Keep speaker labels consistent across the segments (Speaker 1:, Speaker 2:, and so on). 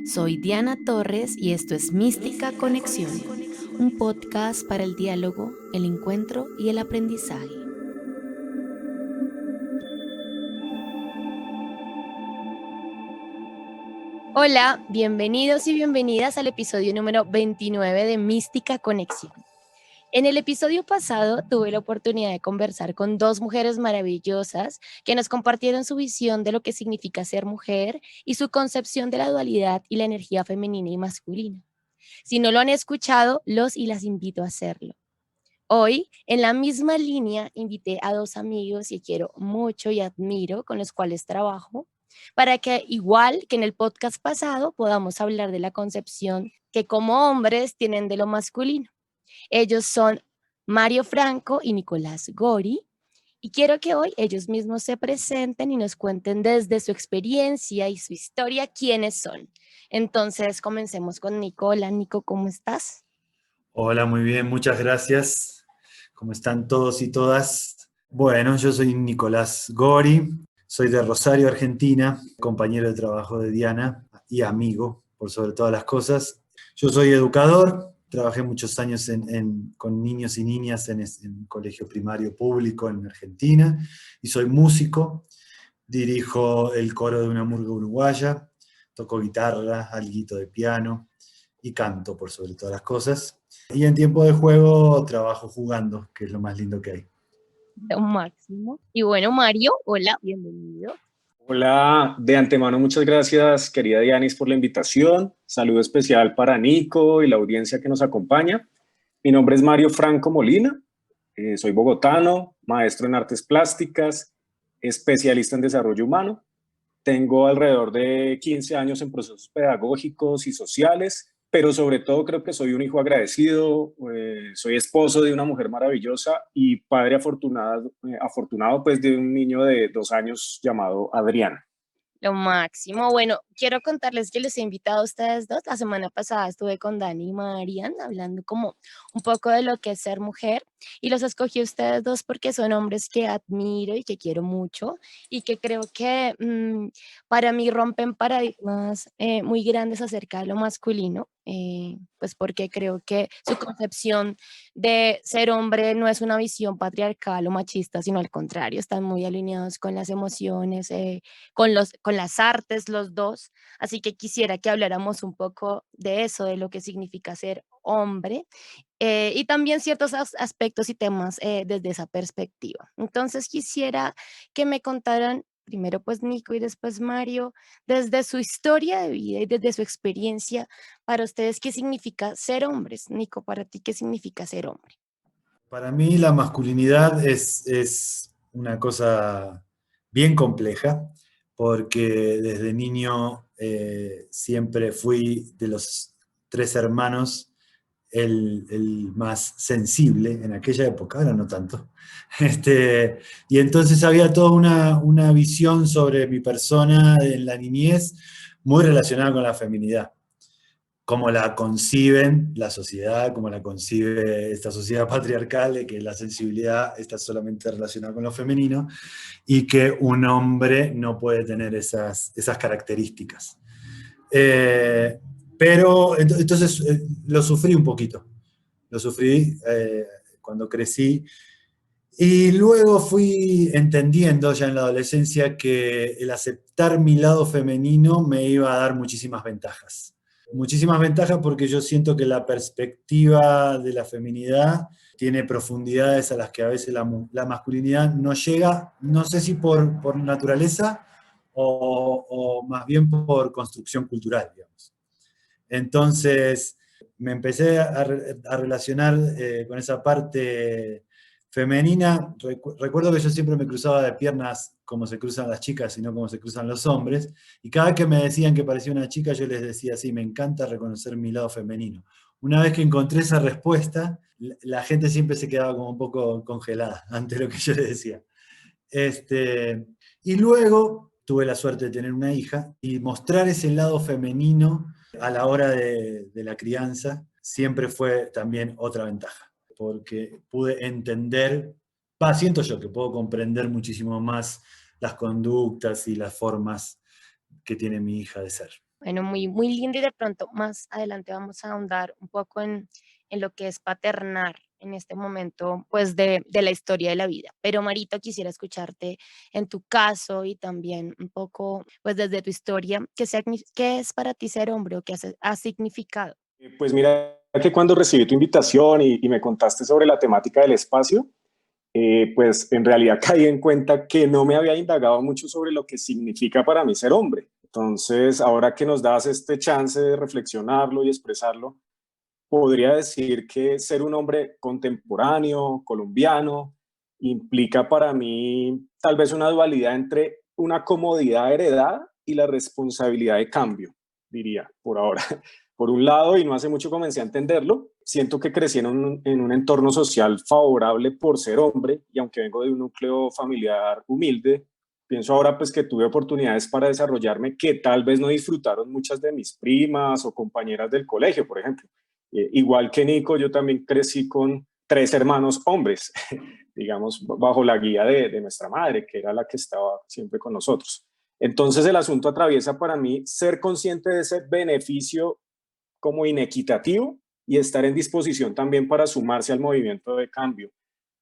Speaker 1: Soy Diana Torres y esto es Mística Conexión, un podcast para el diálogo, el encuentro y el aprendizaje. Hola, bienvenidos y bienvenidas al episodio número 29 de Mística Conexión. En el episodio pasado tuve la oportunidad de conversar con dos mujeres maravillosas que nos compartieron su visión de lo que significa ser mujer y su concepción de la dualidad y la energía femenina y masculina. Si no lo han escuchado, los y las invito a hacerlo. Hoy, en la misma línea, invité a dos amigos que quiero mucho y admiro, con los cuales trabajo, para que, igual que en el podcast pasado, podamos hablar de la concepción que como hombres tienen de lo masculino. Ellos son Mario Franco y Nicolás Gori, y quiero que hoy ellos mismos se presenten y nos cuenten desde su experiencia y su historia quiénes son. Entonces, comencemos con Nico. Hola, Nico, ¿cómo estás?
Speaker 2: Hola, muy bien, muchas gracias. ¿Cómo están todos y todas? Bueno, yo soy Nicolás Gori, soy de Rosario, Argentina, compañero de trabajo de Diana y amigo, por sobre todas las cosas. Yo soy educador, trabajé muchos años con niños y niñas en colegio primario público en Argentina y soy músico, dirijo el coro de una murga uruguaya, toco guitarra, alguito de piano y canto por sobre todas las cosas. Y en tiempo de juego trabajo jugando, que es lo más lindo que hay.
Speaker 1: Lo máximo. Y bueno, Mario, hola, bienvenido.
Speaker 3: Hola, de antemano muchas gracias, querida Dianis, por la invitación. Saludo especial para Nico y la audiencia que nos acompaña. Mi nombre es Mario Franco Molina, soy bogotano, maestro en artes plásticas, especialista en desarrollo humano. Tengo alrededor de 15 años en procesos pedagógicos y sociales, pero sobre todo creo que soy un hijo agradecido, soy esposo de una mujer maravillosa y padre afortunado pues de un niño de 2 años llamado Adrián.
Speaker 1: Lo máximo. Bueno, quiero contarles que les he invitado a ustedes dos. La semana pasada estuve con Dani y Marian hablando como un poco de lo que es ser mujer y los escogí a ustedes dos porque son hombres que admiro y que quiero mucho y que creo que para mí rompen paradigmas muy grandes acerca de lo masculino, pues porque creo que su concepción de ser hombre no es una visión patriarcal o machista, sino al contrario, están muy alineados con las emociones, con las artes, los dos. Así que quisiera que habláramos un poco de eso, de lo que significa ser hombre, y también ciertos aspectos y temas desde esa perspectiva. Entonces quisiera que me contaran, primero pues Nico y después Mario, desde su historia de vida y desde su experiencia, para ustedes, ¿qué significa ser hombres? Nico, para ti, ¿qué significa ser hombre?
Speaker 2: Para mí la masculinidad es una cosa bien compleja, porque desde niño siempre fui de los tres hermanos el más sensible en aquella época, ahora no tanto. Y entonces había toda una visión sobre mi persona en la niñez muy relacionada con la feminidad, cómo la conciben la sociedad, cómo la concibe esta sociedad patriarcal, de que la sensibilidad está solamente relacionada con lo femenino y que un hombre no puede tener esas características. Eh, pero entonces lo sufrí un poquito, lo sufrí cuando crecí y luego fui entendiendo ya en la adolescencia que el aceptar mi lado femenino me iba a dar muchísimas ventajas. Muchísimas ventajas porque yo siento que la perspectiva de la feminidad tiene profundidades a las que a veces la masculinidad no llega, no sé si por naturaleza o más bien por construcción cultural, digamos. Entonces me empecé a relacionar con esa parte femenina. Recuerdo que yo siempre me cruzaba de piernas como se cruzan las chicas y no como se cruzan los hombres. Y cada vez que me decían que parecía una chica, yo les decía, sí, me encanta reconocer mi lado femenino. Una vez que encontré esa respuesta, la gente siempre se quedaba como un poco congelada ante lo que yo les decía. Y luego tuve la suerte de tener una hija y mostrar ese lado femenino a la hora de la crianza siempre fue también otra ventaja, porque pude entender, siento yo que puedo comprender muchísimo más las conductas y las formas que tiene mi hija de ser.
Speaker 1: Bueno, muy, muy lindo y de pronto más adelante vamos a ahondar un poco en lo que es paternar en este momento, pues de la historia de la vida. Pero Marito, quisiera escucharte en tu caso y también un poco, pues desde tu historia, ¿qué es para ti ser hombre o qué ha significado?
Speaker 3: Pues mira que cuando recibí tu invitación y me contaste sobre la temática del espacio, pues en realidad caí en cuenta que no me había indagado mucho sobre lo que significa para mí ser hombre. Entonces, ahora que nos das este chance de reflexionarlo y expresarlo, podría decir que ser un hombre contemporáneo, colombiano, implica para mí tal vez una dualidad entre una comodidad heredada y la responsabilidad de cambio, diría, por ahora. Por un lado, y no hace mucho comencé a entenderlo, siento que crecí en un entorno social favorable por ser hombre, y aunque vengo de un núcleo familiar humilde, pienso ahora pues que tuve oportunidades para desarrollarme que tal vez no disfrutaron muchas de mis primas o compañeras del colegio, por ejemplo. Igual que Nico, yo también crecí con tres hermanos hombres, digamos, bajo la guía de nuestra madre, que era la que estaba siempre con nosotros. Entonces el asunto atraviesa para mí ser consciente de ese beneficio como inequitativo y estar en disposición también para sumarse al movimiento de cambio.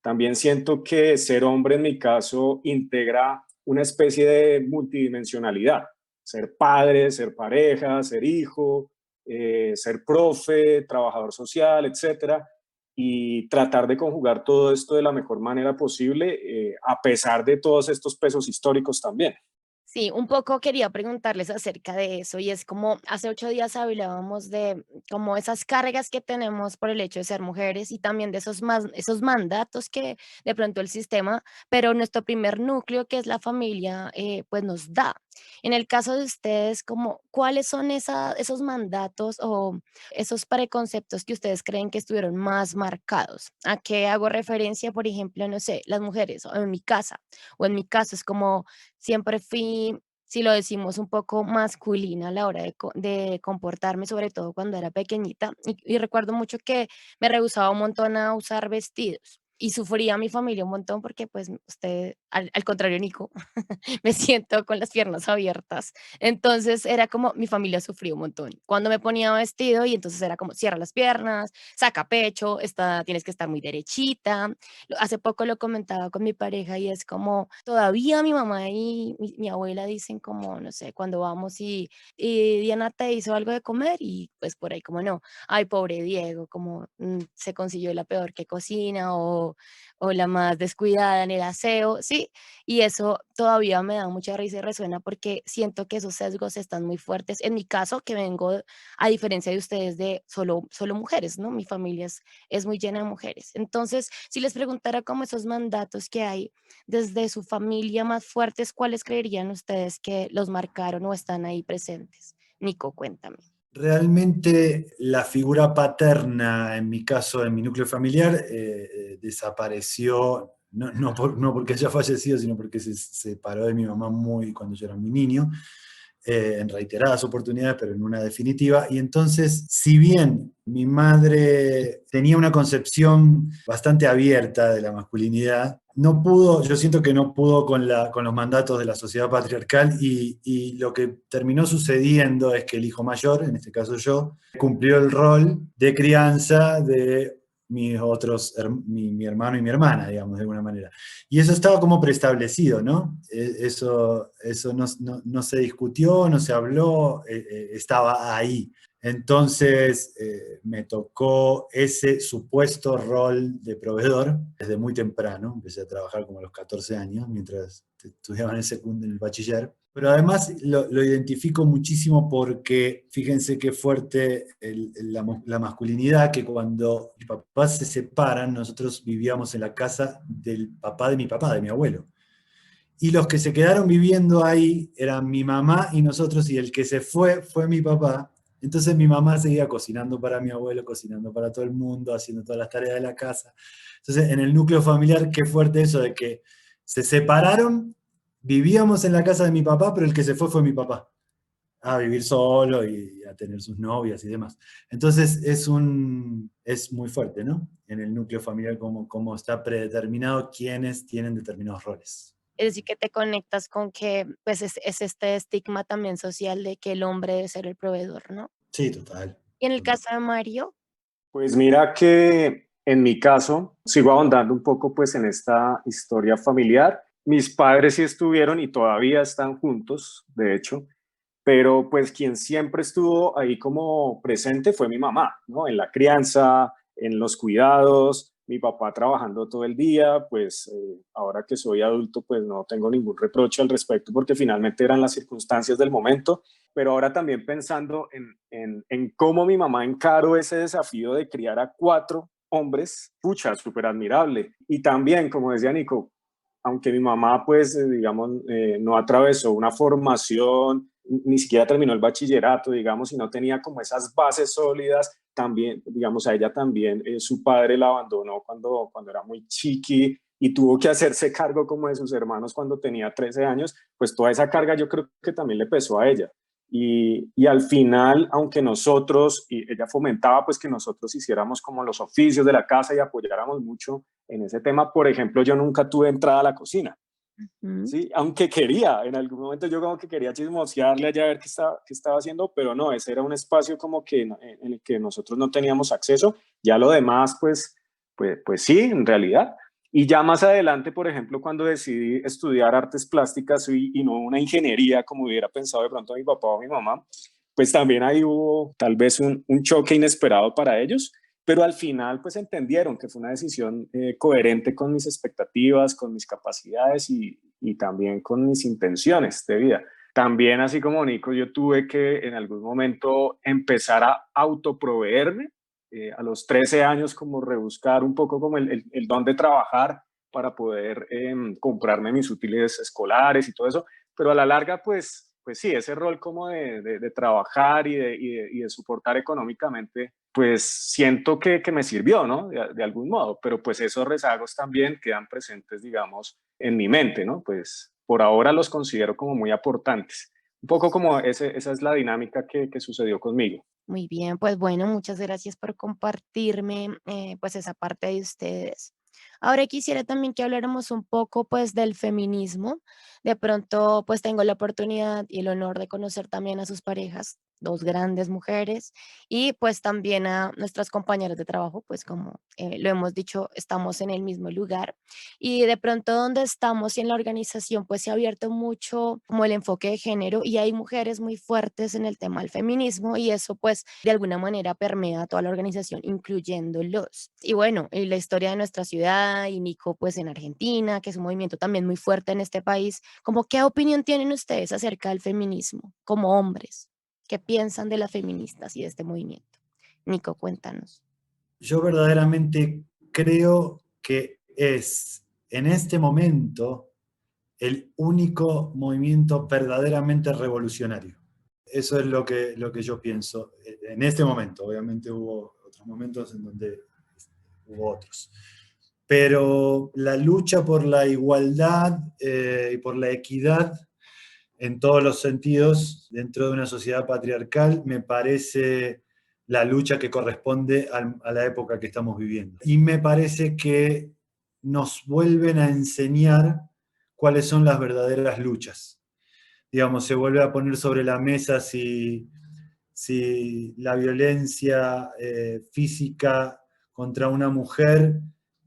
Speaker 3: También siento que ser hombre en mi caso integra una especie de multidimensionalidad, ser padre, ser pareja, ser hijo, ser profe, trabajador social, etcétera, y tratar de conjugar todo esto de la mejor manera posible, a pesar de todos estos pesos históricos también.
Speaker 1: Sí, un poco quería preguntarles acerca de eso y es como hace 8 días hablábamos de como esas cargas que tenemos por el hecho de ser mujeres y también de esos mandatos que de pronto el sistema, pero nuestro primer núcleo que es la familia, pues nos da. En el caso de ustedes, como, ¿cuáles son esos mandatos o esos preconceptos que ustedes creen que estuvieron más marcados? ¿A qué hago referencia? Por ejemplo, no sé, las mujeres o en mi casa o en mi caso es como siempre fui, si lo decimos, un poco masculina a la hora de comportarme, sobre todo cuando era pequeñita. Y recuerdo mucho que me rehusaba un montón a usar vestidos. Y sufría a mi familia un montón porque, pues, usted, al contrario, Nico, me siento con las piernas abiertas. Entonces era como mi familia sufrió un montón. Cuando me ponía vestido y entonces era como cierra las piernas, saca pecho, tienes que estar muy derechita. Hace poco lo comentaba con mi pareja y es como todavía mi mamá y mi abuela dicen como, no sé, cuando vamos y Diana te hizo algo de comer y pues por ahí como no, ay, pobre Diego, como se consiguió la peor que cocina o la más descuidada en el aseo, sí, y eso todavía me da mucha risa y resuena porque siento que esos sesgos están muy fuertes. En mi caso, que vengo, a diferencia de ustedes, de solo mujeres, ¿no? Mi familia es muy llena de mujeres. Entonces, si les preguntara como esos mandatos que hay desde su familia más fuertes, ¿cuáles creerían ustedes que los marcaron o están ahí presentes? Nico, cuéntame.
Speaker 2: Realmente la figura paterna, en mi caso, en mi núcleo familiar, desapareció, no porque haya fallecido, sino porque se separó de mi mamá cuando yo era muy niño, en reiteradas oportunidades, pero en una definitiva. Y entonces, si bien mi madre tenía una concepción bastante abierta de la masculinidad, no pudo, yo siento que no pudo con los mandatos de la sociedad patriarcal y lo que terminó sucediendo es que el hijo mayor, en este caso yo, cumplió el rol de crianza de mis otros, mi hermano y mi hermana, digamos, de alguna manera. Y eso estaba como preestablecido, ¿no? Eso no se discutió, no se habló, estaba ahí. Entonces me tocó ese supuesto rol de proveedor desde muy temprano. Empecé a trabajar como a los 14 años, mientras estudiaba en el segundo, en el bachiller. Pero además lo identifico muchísimo porque fíjense qué fuerte la masculinidad, que cuando mis papás se separan, nosotros vivíamos en la casa del papá de mi papá, de mi abuelo. Y los que se quedaron viviendo ahí eran mi mamá y nosotros, y el que se fue mi papá. Entonces mi mamá seguía cocinando para mi abuelo, cocinando para todo el mundo, haciendo todas las tareas de la casa. Entonces en el núcleo familiar, qué fuerte eso de que se separaron, vivíamos en la casa de mi papá, pero el que se fue mi papá, a vivir solo y a tener sus novias y demás. Entonces es muy fuerte, ¿no? En el núcleo familiar, cómo está predeterminado quiénes tienen determinados roles.
Speaker 1: Es decir, que te conectas con que pues es este estigma también social de que el hombre debe ser el proveedor, ¿no?
Speaker 2: Sí, total.
Speaker 1: Y en el
Speaker 2: Total.
Speaker 1: caso de Mario,
Speaker 3: Pues mira que en mi caso, sigo ahondando un poco pues en esta historia familiar. Mis padres sí estuvieron y todavía están juntos, de hecho, pero pues quien siempre estuvo ahí como presente fue mi mamá, ¿no? En la crianza, en los cuidados, mi papá trabajando todo el día, pues ahora que soy adulto, pues no tengo ningún reproche al respecto porque finalmente eran las circunstancias del momento, pero ahora también pensando en cómo mi mamá encaró ese desafío de criar a 4 hombres, pucha, súper admirable. Y también, como decía Nico, aunque mi mamá, pues, digamos, no atravesó una formación, ni siquiera terminó el bachillerato, digamos, y no tenía como esas bases sólidas, también, digamos, a ella también, su padre la abandonó cuando era muy chiqui y tuvo que hacerse cargo como de sus hermanos cuando tenía 13 años, pues toda esa carga yo creo que también le pesó a ella. Y al final, aunque nosotros, y ella fomentaba pues que nosotros hiciéramos como los oficios de la casa y apoyáramos mucho en ese tema, por ejemplo, yo nunca tuve entrada a la cocina,
Speaker 1: ujú,
Speaker 3: ¿sí? Aunque quería, en algún momento yo como que quería chismosearle allá a ver qué estaba haciendo, pero no, ese era un espacio como que en el que nosotros no teníamos acceso, ya lo demás pues sí, en realidad. Y ya más adelante, por ejemplo, cuando decidí estudiar artes plásticas y no una ingeniería como hubiera pensado de pronto mi papá o mi mamá, pues también ahí hubo tal vez un choque inesperado para ellos, pero al final pues entendieron que fue una decisión coherente con mis expectativas, con mis capacidades y también con mis intenciones de vida. También, así como Nico, yo tuve que en algún momento empezar a autoproveerme, a los 13 años como rebuscar un poco como el don de trabajar para poder comprarme mis útiles escolares y todo eso, pero a la larga pues sí, ese rol como de trabajar y de soportar económicamente, pues siento que me sirvió, ¿no? De algún modo, pero pues esos rezagos también quedan presentes, digamos, en mi mente, ¿no? Pues por ahora los considero como muy aportantes. Un poco como esa es la dinámica que sucedió conmigo.
Speaker 1: muy bien, pues bueno, muchas gracias por compartirme pues esa parte de ustedes. Ahora quisiera también que habláramos un poco pues del feminismo. De pronto pues tengo la oportunidad y el honor de conocer también a sus parejas, dos grandes mujeres, y pues también a nuestras compañeras de trabajo, pues como lo hemos dicho, estamos en el mismo lugar y de pronto donde estamos y en la organización pues se ha abierto mucho como el enfoque de género y hay mujeres muy fuertes en el tema del feminismo y eso pues de alguna manera permea a toda la organización, incluyéndolos. Y bueno, y la historia de nuestra ciudad y Nico pues en Argentina, que es un movimiento también muy fuerte en este país, como qué opinión tienen ustedes acerca del feminismo como hombres, qué piensan de las feministas y de este movimiento. Nico, cuéntanos.
Speaker 2: Yo verdaderamente creo que es en este momento el único movimiento verdaderamente revolucionario. Eso es lo que yo pienso en este momento. Obviamente hubo otros momentos en donde hubo otros. Pero la lucha por la igualdad y por la equidad en todos los sentidos dentro de una sociedad patriarcal me parece la lucha que corresponde a la época que estamos viviendo. Y me parece que nos vuelven a enseñar cuáles son las verdaderas luchas. Digamos, se vuelve a poner sobre la mesa si la violencia física contra una mujer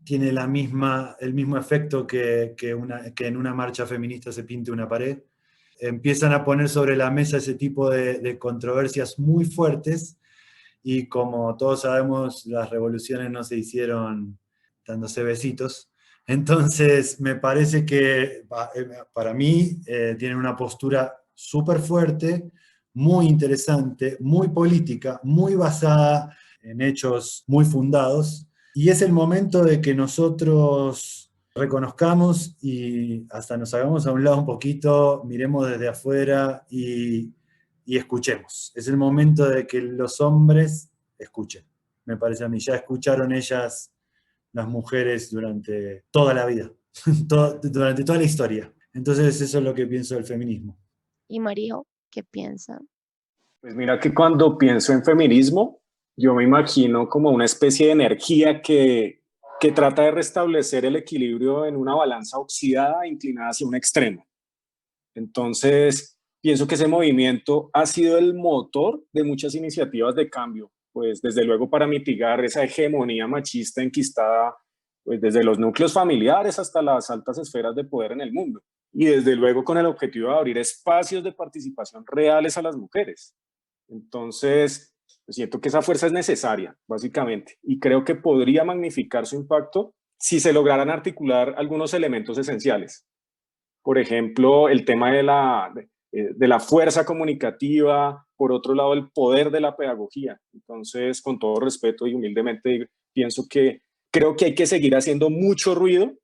Speaker 2: tiene el mismo efecto que en una marcha feminista se pinte una pared. Empiezan a poner sobre la mesa ese tipo de controversias muy fuertes y como todos sabemos, las revoluciones no se hicieron dándose besitos. Entonces, me parece que para mí tienen una postura súper fuerte, muy interesante, muy política, muy basada en hechos muy fundados. Y es el momento de que nosotros reconozcamos y hasta nos hagamos a un lado un poquito, miremos desde afuera y escuchemos. Es el momento de que los hombres escuchen. Me parece a mí, ya escucharon ellas, las mujeres, durante toda la vida, durante toda la historia. Entonces eso es lo que pienso del feminismo.
Speaker 1: ¿Y Mario, qué piensa?
Speaker 3: Pues mira que cuando pienso en feminismo, yo me imagino como una especie de energía que trata de restablecer el equilibrio en una balanza oxidada e inclinada hacia un extremo. Entonces, pienso que ese movimiento ha sido el motor de muchas iniciativas de cambio, pues desde luego para mitigar esa hegemonía machista enquistada, pues desde los núcleos familiares hasta las altas esferas de poder en el mundo. Y desde luego con el objetivo de abrir espacios de participación reales a las mujeres. Entonces, siento que esa fuerza es necesaria, básicamente, y creo que podría magnificar su impacto si se lograran articular algunos elementos esenciales. Por ejemplo, el tema de la fuerza comunicativa, por otro lado, el poder de la pedagogía. Entonces, con todo respeto y humildemente, pienso que creo que hay que seguir haciendo mucho ruido,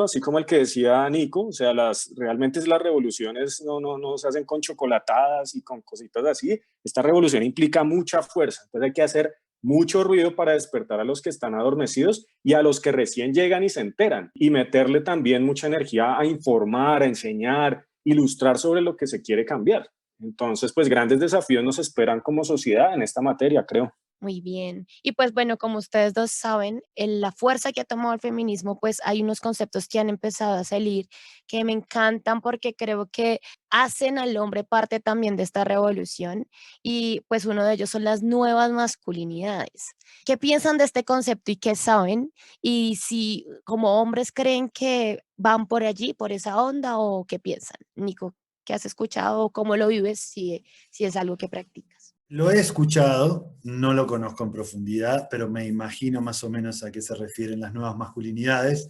Speaker 3: así como el que decía Nico, o sea, realmente las revoluciones no se hacen con chocolatadas y con cositas así. Esta revolución implica mucha fuerza, entonces hay que hacer mucho ruido para despertar a los que están adormecidos y a los que recién llegan y se enteran, y meterle también mucha energía a informar, a enseñar, ilustrar sobre lo que se quiere cambiar. Entonces, pues grandes desafíos nos esperan como sociedad en esta materia, creo.
Speaker 1: Muy bien. Y pues bueno, como ustedes dos saben, la fuerza que ha tomado el feminismo, pues hay unos conceptos que han empezado a salir que me encantan porque creo que hacen al hombre parte también de esta revolución y pues uno de ellos son las nuevas masculinidades. ¿Qué piensan de este concepto y qué saben? Y si como hombres creen que van por allí, por esa onda o qué piensan. Nico, ¿qué has escuchado o cómo lo vives si es algo que practicas?
Speaker 2: Lo he escuchado, no lo conozco en profundidad, pero me imagino más o menos a qué se refieren las nuevas masculinidades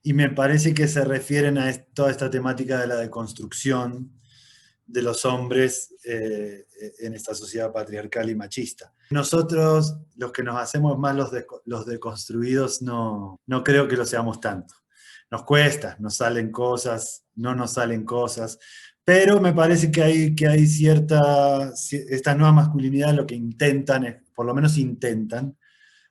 Speaker 2: y me parece que se refieren a toda esta temática de la deconstrucción de los hombres en esta sociedad patriarcal y machista. Nosotros, los que nos hacemos más los deconstruidos, no creo que lo seamos tanto. Nos cuesta, nos salen cosas, no nos salen cosas, pero me parece que hay esta nueva masculinidad lo que intentan, por lo menos intentan,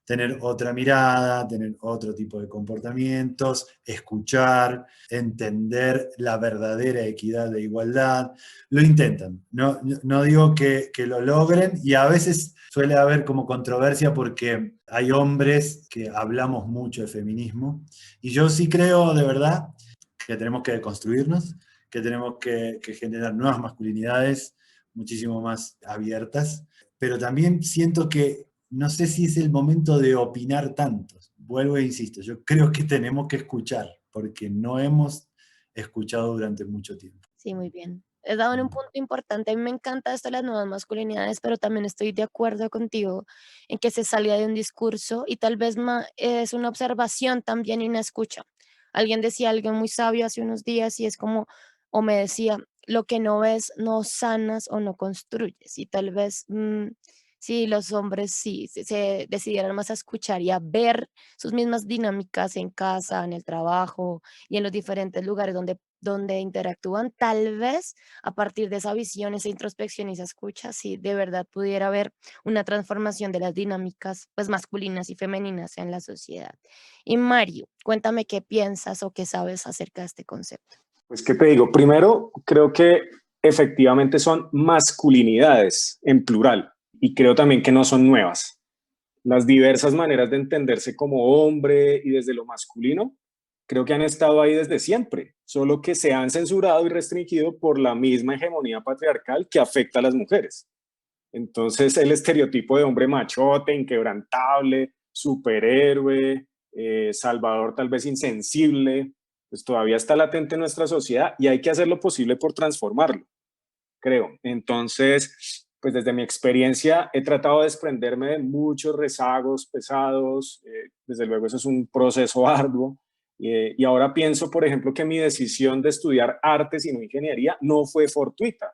Speaker 2: tener otra mirada, tener otro tipo de comportamientos, escuchar, entender la verdadera equidad de igualdad. Lo intentan, no digo que lo logren y a veces suele haber como controversia porque hay hombres que hablamos mucho de feminismo y yo sí creo de verdad que tenemos que construirnos, que tenemos que generar nuevas masculinidades muchísimo más abiertas, pero también siento que no sé si es el momento de opinar tanto. Vuelvo e insisto, yo creo que tenemos que escuchar, porque no hemos escuchado durante mucho tiempo.
Speaker 1: Sí, muy bien. Has dado en un punto importante. A mí me encanta esto de las nuevas masculinidades, pero también estoy de acuerdo contigo en que se salga de un discurso y tal vez es una observación también y una escucha. Alguien decía algo muy sabio hace unos días y es como, o me decía, lo que no ves no sanas o no construyes. Y tal vez si los hombres sí se decidieran más a escuchar y a ver sus mismas dinámicas en casa, en el trabajo y en los diferentes lugares donde interactúan, tal vez a partir de esa visión, esa introspección y esa escucha, sí, de verdad pudiera haber una transformación de las dinámicas, pues masculinas y femeninas en la sociedad. Y Mario, cuéntame qué piensas o qué sabes acerca de este concepto.
Speaker 3: Pues, ¿qué te digo? Primero, creo que efectivamente son masculinidades en plural y creo también que no son nuevas. Las diversas maneras de entenderse como hombre y desde lo masculino creo que han estado ahí desde siempre, solo que se han censurado y restringido por la misma hegemonía patriarcal que afecta a las mujeres. Entonces, el estereotipo de hombre machote, inquebrantable, superhéroe, salvador tal vez insensible, pues todavía está latente en nuestra sociedad y hay que hacer lo posible por transformarlo, creo. Entonces, pues desde mi experiencia he tratado de desprenderme de muchos rezagos pesados, desde luego eso es un proceso arduo, y ahora pienso, por ejemplo, que mi decisión de estudiar artes y no ingeniería no fue fortuita.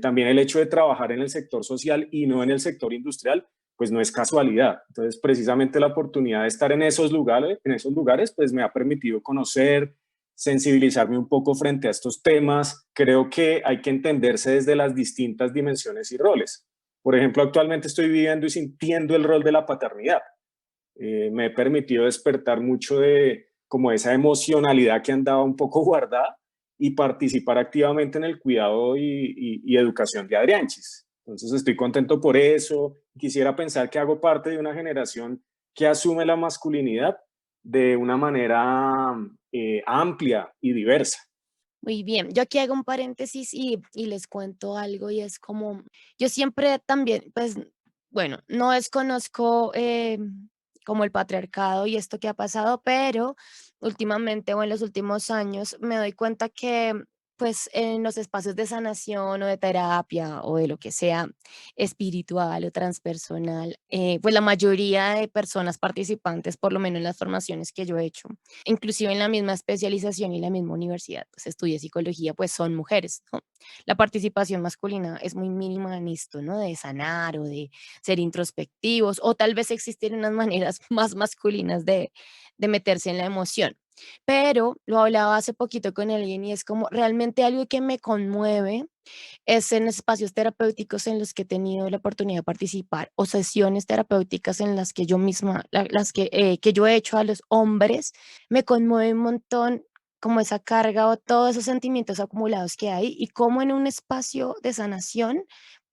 Speaker 3: También el hecho de trabajar en el sector social y no en el sector industrial, pues no es casualidad. Entonces, precisamente la oportunidad de estar en esos lugares, pues me ha permitido conocer, sensibilizarme un poco frente a estos temas. Creo que hay que entenderse desde las distintas dimensiones y roles. Por ejemplo, actualmente estoy viviendo y sintiendo el rol de la paternidad. Me he permitido despertar mucho de como esa emocionalidad que andaba un poco guardada y participar activamente en el cuidado y educación de Adrianchis. Entonces estoy contento por eso. Quisiera pensar que hago parte de una generación que asume la masculinidad de una manera amplia y diversa.
Speaker 1: Muy bien, yo aquí hago un paréntesis y les cuento algo y es como, yo siempre también, pues, bueno, no desconozco como el patriarcado y esto que ha pasado, pero últimamente o en los últimos años me doy cuenta que pues en los espacios de sanación o de terapia o de lo que sea espiritual o transpersonal, pues la mayoría de personas participantes, por lo menos en las formaciones que yo he hecho, inclusive en la misma especialización y la misma universidad, pues estudié psicología, pues son mujeres, ¿no? La participación masculina es muy mínima en esto, ¿no? De sanar o de ser introspectivos, o tal vez existir unas maneras más masculinas de meterse en la emoción. Pero lo hablaba hace poquito con alguien y es como realmente algo que me conmueve es en espacios terapéuticos en los que he tenido la oportunidad de participar o sesiones terapéuticas en las que yo misma, las que yo he hecho a los hombres, me conmueve un montón como esa carga o todos esos sentimientos acumulados que hay y cómo en un espacio de sanación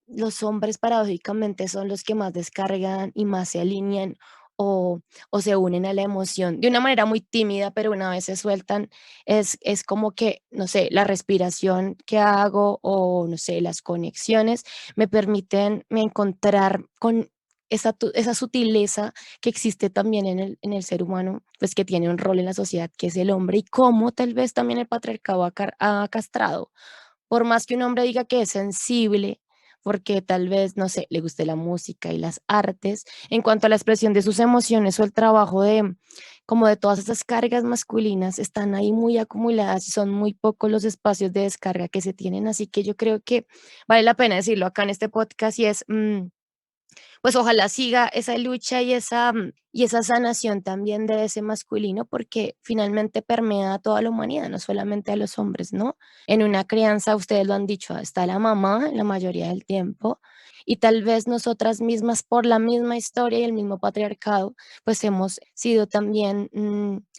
Speaker 1: los hombres paradójicamente son los que más descargan y más se alinean o, o se unen a la emoción de una manera muy tímida, pero una vez se sueltan, es como que, no sé, la respiración que hago o, no sé, las conexiones me permiten me encontrar con esa sutileza que existe también en el ser humano, pues que tiene un rol en la sociedad, que es el hombre, y cómo tal vez también el patriarcado ha castrado por más que un hombre diga que es sensible, porque tal vez, no sé, le guste la música y las artes, en cuanto a la expresión de sus emociones o el trabajo de, como de todas esas cargas masculinas, están ahí muy acumuladas y son muy pocos los espacios de descarga que se tienen. Así que yo creo que vale la pena decirlo acá en este podcast y es, pues ojalá siga esa lucha y esa sanación también de ese masculino, porque finalmente permea a toda la humanidad, no solamente a los hombres, ¿no? En una crianza, ustedes lo han dicho, está la mamá la mayoría del tiempo, y tal vez nosotras mismas, por la misma historia y el mismo patriarcado, pues hemos sido también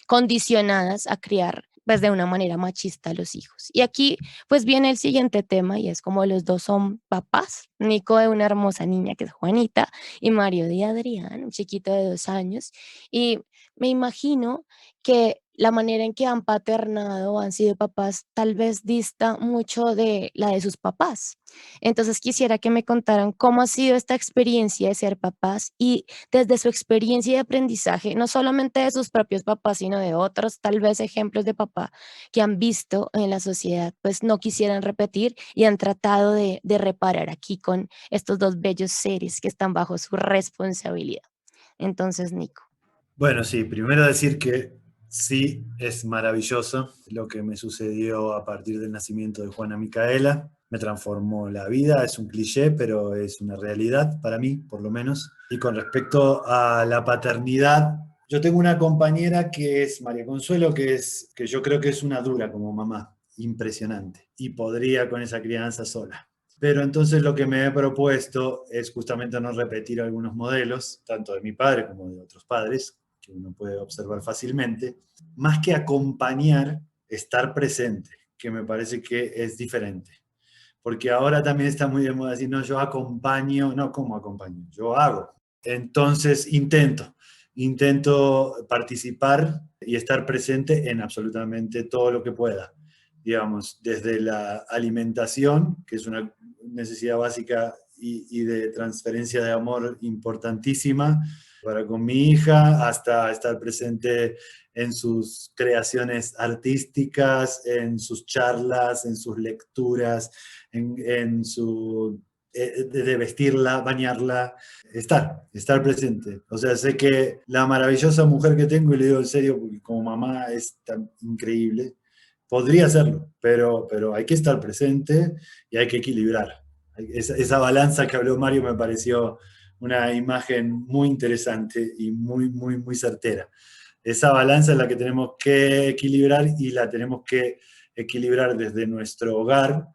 Speaker 1: condicionadas a criar pues de una manera machista a los hijos. Y aquí pues viene el siguiente tema y es como los dos son papás, Nico de una hermosa niña que es Juanita y Mario de Adrián, un chiquito de 2 años. Y me imagino que la manera en que han paternado o han sido papás tal vez dista mucho de la de sus papás. Entonces quisiera que me contaran cómo ha sido esta experiencia de ser papás y desde su experiencia de aprendizaje, no solamente de sus propios papás, sino de otros tal vez ejemplos de papá que han visto en la sociedad, pues no quisieran repetir y han tratado de reparar aquí con estos dos bellos seres que están bajo su responsabilidad. Entonces, Nico.
Speaker 2: Bueno, sí, primero decir que sí, es maravilloso lo que me sucedió a partir del nacimiento de Juana Micaela. Me transformó la vida, es un cliché, pero es una realidad para mí, por lo menos. Y con respecto a la paternidad, yo tengo una compañera que es María Consuelo, que yo creo que es una dura como mamá, impresionante, y podría con esa crianza sola. Pero entonces lo que me he propuesto es justamente no repetir algunos modelos, tanto de mi padre como de otros padres, que uno puede observar fácilmente, más que acompañar, estar presente, que me parece que es diferente. Porque ahora también está muy de moda decir, no, yo acompaño, no, ¿cómo acompaño? Yo hago. Entonces intento participar y estar presente en absolutamente todo lo que pueda. Digamos, desde la alimentación, que es una necesidad básica y de transferencia de amor importantísima, para con mi hija, hasta estar presente en sus creaciones artísticas, en sus charlas, en sus lecturas, en su de vestirla, bañarla, estar presente. O sea, sé que la maravillosa mujer que tengo, y le digo en serio, porque como mamá es tan increíble, podría hacerlo, pero hay que estar presente y hay que equilibrar. Esa balanza que habló Mario me pareció una imagen muy interesante y muy, muy, muy certera. Esa balanza es la que tenemos que equilibrar y la tenemos que equilibrar desde nuestro hogar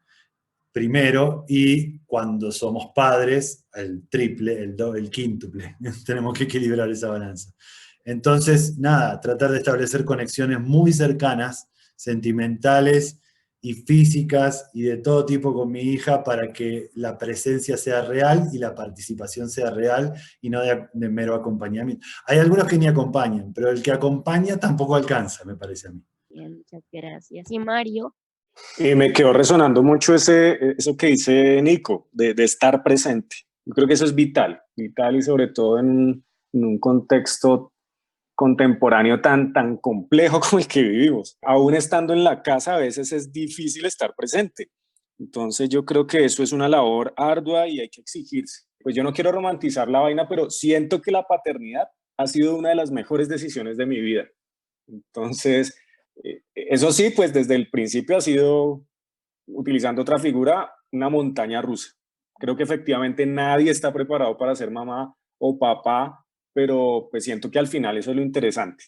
Speaker 2: primero y cuando somos padres, el triple, el quíntuple. Tenemos que equilibrar esa balanza. Entonces, nada, tratar de establecer conexiones muy cercanas, sentimentales y físicas y de todo tipo con mi hija para que la presencia sea real y la participación sea real y no de mero acompañamiento. Hay algunos que ni acompañan, pero el que acompaña tampoco alcanza, me parece a mí.
Speaker 1: Bien, muchas gracias. Y Mario,
Speaker 3: Y me quedó resonando mucho eso que dice Nico, de estar presente. Yo creo que eso es vital, vital y sobre todo en un contexto contemporáneo tan complejo como el que vivimos. Aún estando en la casa, a veces es difícil estar presente. Entonces yo creo que eso es una labor ardua y hay que exigirse. Pues yo no quiero romantizar la vaina, pero siento que la paternidad ha sido una de las mejores decisiones de mi vida. Entonces, eso sí, pues desde el principio ha sido, utilizando otra figura, una montaña rusa. Creo que efectivamente nadie está preparado para ser mamá o papá, pero pues siento que al final eso es lo interesante.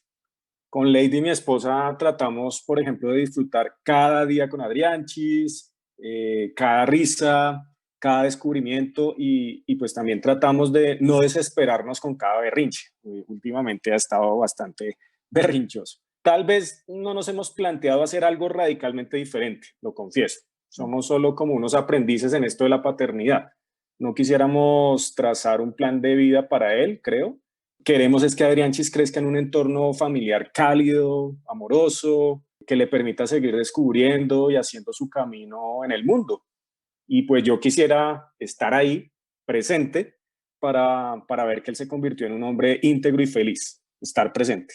Speaker 3: Con Lady, mi esposa, tratamos, por ejemplo, de disfrutar cada día con Adrianchis, cada risa, cada descubrimiento y pues también tratamos de no desesperarnos con cada berrinche. Últimamente ha estado bastante berrinchoso. Tal vez no nos hemos planteado hacer algo radicalmente diferente, lo confieso. Somos solo como unos aprendices en esto de la paternidad. No quisiéramos trazar un plan de vida para él, creo. Queremos es que Adrianchis crezca en un entorno familiar cálido, amoroso, que le permita seguir descubriendo y haciendo su camino en el mundo. Y pues yo quisiera estar ahí, presente, para ver que él se convirtió en un hombre íntegro y feliz, estar presente.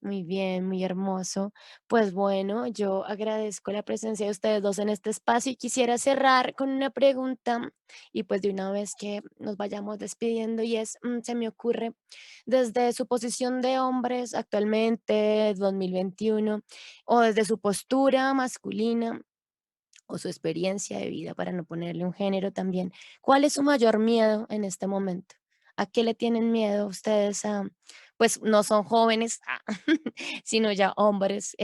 Speaker 1: muy bien, muy hermoso. Pues bueno, yo agradezco la presencia de ustedes dos en este espacio y quisiera cerrar con una pregunta y pues de una vez que nos vayamos despidiendo y es, se me ocurre, desde su posición de hombres actualmente, 2021, o desde su postura masculina o su experiencia de vida, para no ponerle un género también, ¿cuál es su mayor miedo en este momento? ¿A qué le tienen miedo ustedes pues no son jóvenes, sino ya hombres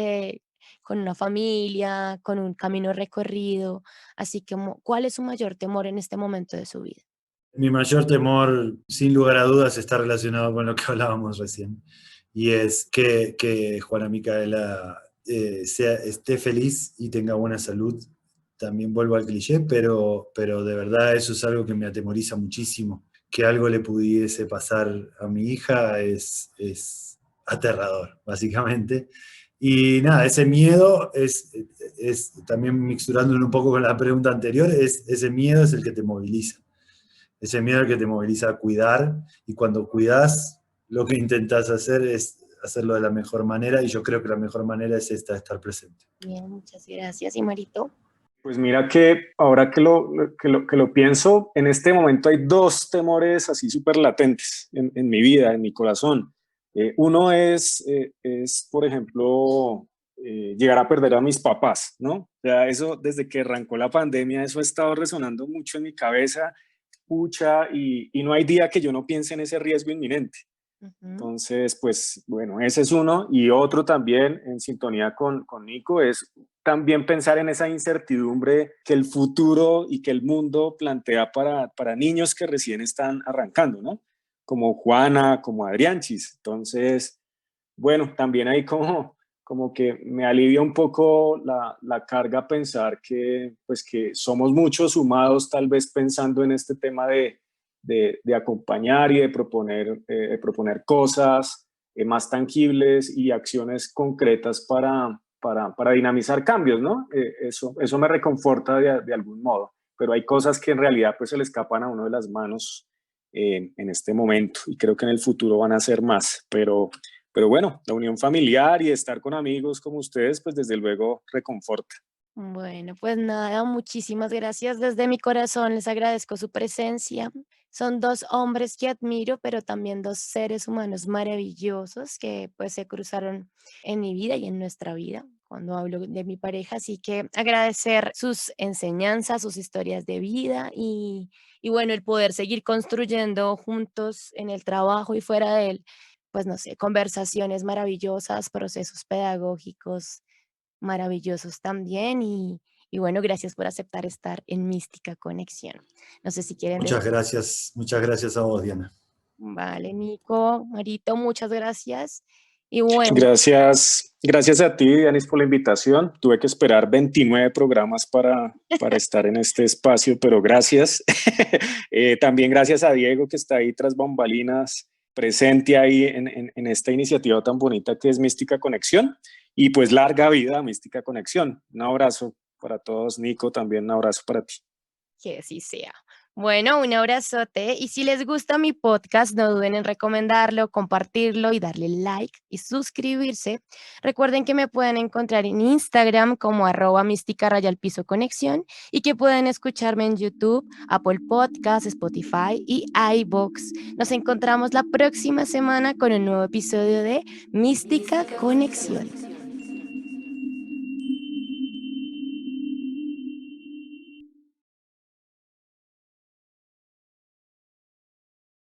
Speaker 1: con una familia, con un camino recorrido? Así que, ¿cuál es su mayor temor en este momento de su vida?
Speaker 2: Mi mayor temor, sin lugar a dudas, está relacionado con lo que hablábamos recién, y es que Juana Micaela esté feliz y tenga buena salud. También vuelvo al cliché, pero de verdad eso es algo que me atemoriza muchísimo. Que algo le pudiese pasar a mi hija es aterrador, básicamente. Y nada, ese miedo es también mixturándolo un poco con la pregunta anterior, ese miedo es el que te moviliza. Ese miedo que te moviliza a cuidar, y cuando cuidas, lo que intentas hacer es hacerlo de la mejor manera, y yo creo que la mejor manera es esta, estar presente.
Speaker 1: Bien, muchas gracias. ¿Y Marito?
Speaker 3: Pues mira que ahora que lo pienso, en este momento hay dos temores así súper latentes en mi vida, en mi corazón. Uno es, por ejemplo, llegar a perder a mis papás, ¿no? O sea, eso desde que arrancó la pandemia, eso ha estado resonando mucho en mi cabeza, pucha, y no hay día que yo no piense en ese riesgo inminente.
Speaker 1: Ujú.
Speaker 3: Entonces, pues bueno, ese es uno. Y otro también, en sintonía con Nico, es también pensar en esa incertidumbre que el futuro y que el mundo plantea para niños que recién están arrancando, ¿no? Como Juana, como Adrianchis. Entonces, bueno, también ahí como que me alivia un poco la carga pensar que, pues que somos muchos sumados tal vez pensando en este tema de acompañar y de proponer cosas más tangibles y acciones concretas para dinamizar cambios, ¿no? Eso me reconforta de algún modo, pero hay cosas que en realidad pues se le escapan a uno de las manos en este momento y creo que en el futuro van a ser más, pero bueno, la unión familiar y estar con amigos como ustedes, pues desde luego reconforta.
Speaker 1: Bueno, pues nada, muchísimas gracias. Desde mi corazón les agradezco su presencia. Son dos hombres que admiro, pero también dos seres humanos maravillosos que pues se cruzaron en mi vida y en nuestra vida cuando hablo de mi pareja. Así que agradecer sus enseñanzas, sus historias de vida y bueno, el poder seguir construyendo juntos en el trabajo y fuera de él, pues no sé, conversaciones maravillosas, procesos pedagógicos maravillosos también y bueno, gracias por aceptar estar en Mística Conexión. No sé si quieren decir,
Speaker 2: Muchas gracias a vos, Diana.
Speaker 1: vale, Nico, Marito, muchas gracias. Y bueno,
Speaker 3: Gracias a ti, Dianis, por la invitación. Tuve que esperar 29 programas para estar en este espacio, pero gracias. También gracias a Diego, que está ahí tras bambalinas, presente ahí en esta iniciativa tan bonita que es Mística Conexión. Y pues larga vida a Mística Conexión. Un abrazo para todos. Nico, también un abrazo para ti.
Speaker 1: que así sea. Bueno, un abrazote y si les gusta mi podcast, no duden en recomendarlo, compartirlo y darle like y suscribirse. Recuerden que me pueden encontrar en Instagram como @mística_conexión y que pueden escucharme en YouTube, Apple Podcasts, Spotify y iVoox. Nos encontramos la próxima semana con un nuevo episodio de Mística Conexión.